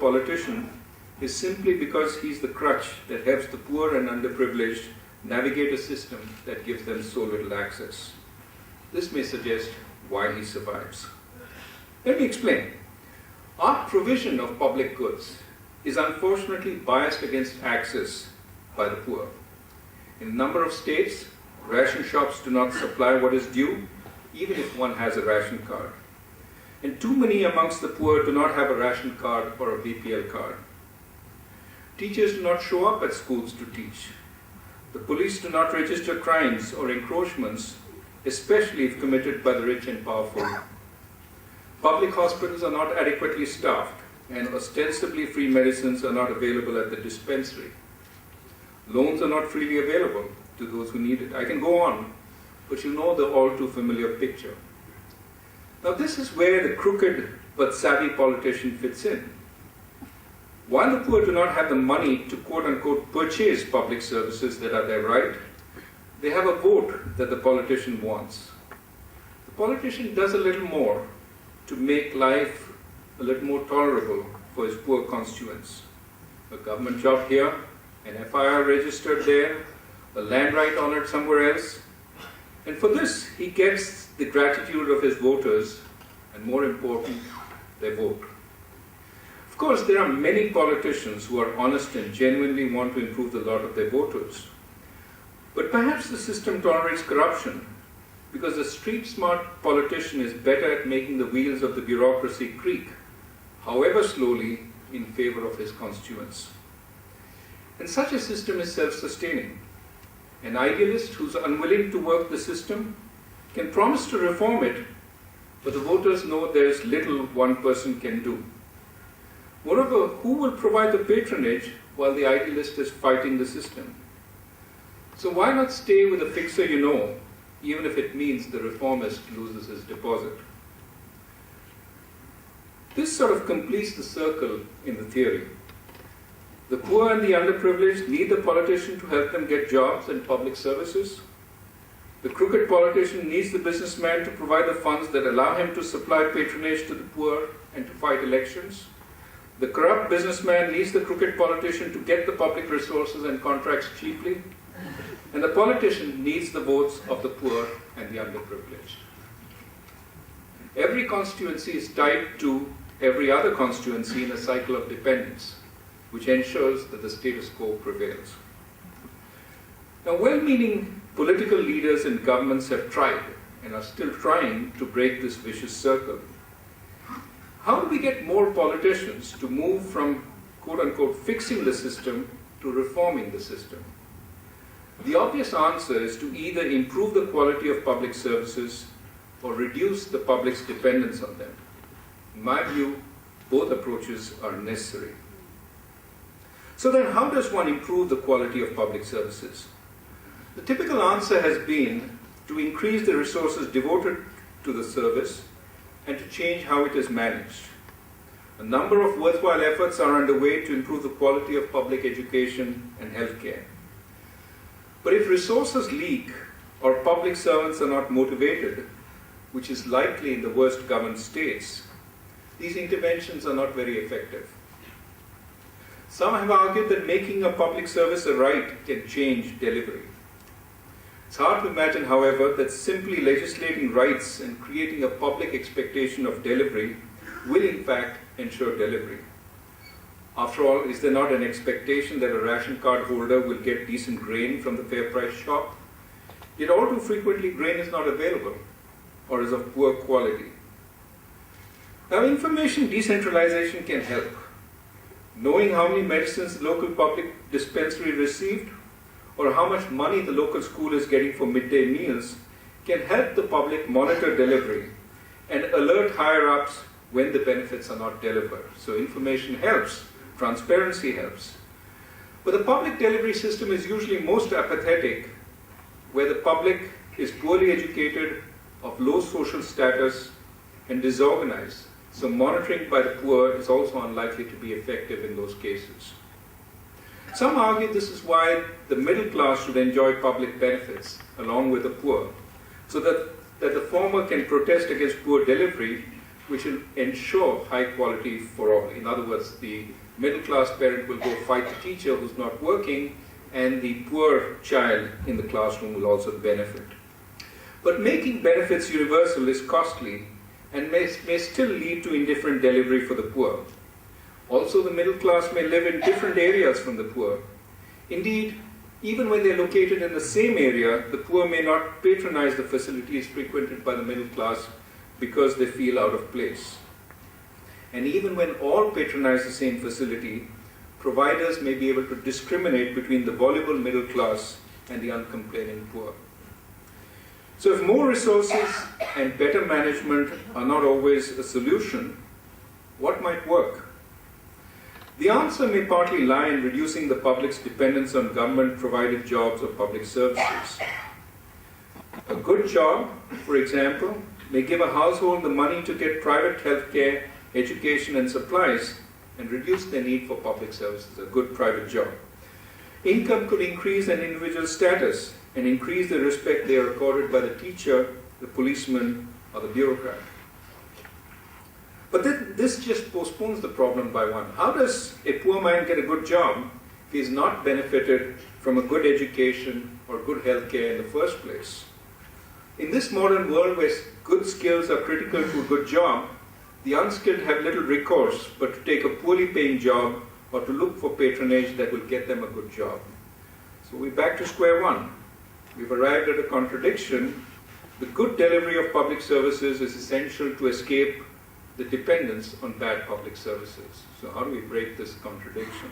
politician is simply because he's the crutch that helps the poor and underprivileged navigate a system that gives them so little access. This may suggest why he survives. Let me explain. Our provision of public goods is unfortunately biased against access by the poor. In a number of states, ration shops do not supply what is due, even if one has a ration card. And too many amongst the poor do not have a ration card or a BPL card. Teachers do not show up at schools to teach. The police do not register crimes or encroachments, especially if committed by the rich and powerful. Public hospitals are not adequately staffed, and ostensibly free medicines are not available at the dispensary. Loans are not freely available to those who need it. I can go on, but you know the all too familiar picture. Now this is where the crooked but savvy politician fits in. While the poor do not have the money to quote-unquote purchase public services that are their right, they have a vote that the politician wants. The politician does a little more to make life a little more tolerable for his poor constituents. A government job here, an FIR registered there, a land right honored somewhere else. And for this, he gets the gratitude of his voters, and more important, their vote. Of course, there are many politicians who are honest and genuinely want to improve the lot of their voters. But perhaps the system tolerates corruption because a street-smart politician is better at making the wheels of the bureaucracy creak, however slowly, in favor of his constituents. And such a system is self-sustaining. An idealist who's unwilling to work the system can promise to reform it, but the voters know there's little one person can do. Moreover, who will provide the patronage while the idealist is fighting the system? So why not stay with a fixer you know, even if it means the reformist loses his deposit? This sort of completes the circle in the theory. The poor and the underprivileged need the politician to help them get jobs and public services. The crooked politician needs the businessman to provide the funds that allow him to supply patronage to the poor and to fight elections. The corrupt businessman needs the crooked politician to get the public resources and contracts cheaply. And the politician needs the votes of the poor and the underprivileged. Every constituency is tied to every other constituency in a cycle of dependence, which ensures that the status quo prevails. Now, well-meaning political leaders and governments have tried and are still trying to break this vicious circle. How do we get more politicians to move from quote-unquote fixing the system to reforming the system? The obvious answer is to either improve the quality of public services or reduce the public's dependence on them. In my view, both approaches are necessary. So then, how does one improve the quality of public services? The typical answer has been to increase the resources devoted to the service and to change how it is managed. A number of worthwhile efforts are underway to improve the quality of public education and healthcare. But if resources leak or public servants are not motivated, which is likely in the worst governed states, these interventions are not very effective. Some have argued that making a public service a right can change delivery. It's hard to imagine, however, that simply legislating rights and creating a public expectation of delivery will in fact ensure delivery. After all, is there not an expectation that a ration card holder will get decent grain from the fair price shop? Yet all too frequently grain is not available or is of poor quality. Now, information decentralization can help. Knowing how many medicines the local public dispensary received or how much money the local school is getting for midday meals can help the public monitor delivery and alert higher-ups when the benefits are not delivered. So information helps, transparency helps. But the public delivery system is usually most apathetic where the public is poorly educated, of low social status, and disorganized. So monitoring by the poor is also unlikely to be effective in those cases. Some argue this is why the middle class should enjoy public benefits along with the poor, so that the former can protest against poor delivery which will ensure high quality for all. In other words, the middle class parent will go fight the teacher who's not working, and the poor child in the classroom will also benefit. But making benefits universal is costly and may still lead to indifferent delivery for the poor. Also, the middle class may live in different areas from the poor. Indeed, even when they're located in the same area, the poor may not patronize the facilities frequented by the middle class because they feel out of place. And even when all patronize the same facility, providers may be able to discriminate between the voluble middle class and the uncomplaining poor. So if more resources and better management are not always a solution, what might work? The answer may partly lie in reducing the public's dependence on government-provided jobs or public services. A good job, for example, may give a household the money to get private healthcare, education, and supplies, and reduce their need for public services, a good private job. Income could increase an individual's status and increase the respect they are accorded by the teacher, the policeman, or the bureaucrat. But this just postpones the problem by one. How does a poor man get a good job if he is not benefited from a good education or good healthcare in the first place? In this modern world where good skills are critical to a good job, the unskilled have little recourse but to take a poorly paying job or to look for patronage that will get them a good job. So we're back to square one. We've arrived at a contradiction. The good delivery of public services is essential to escape the dependence on bad public services. So how do we break this contradiction?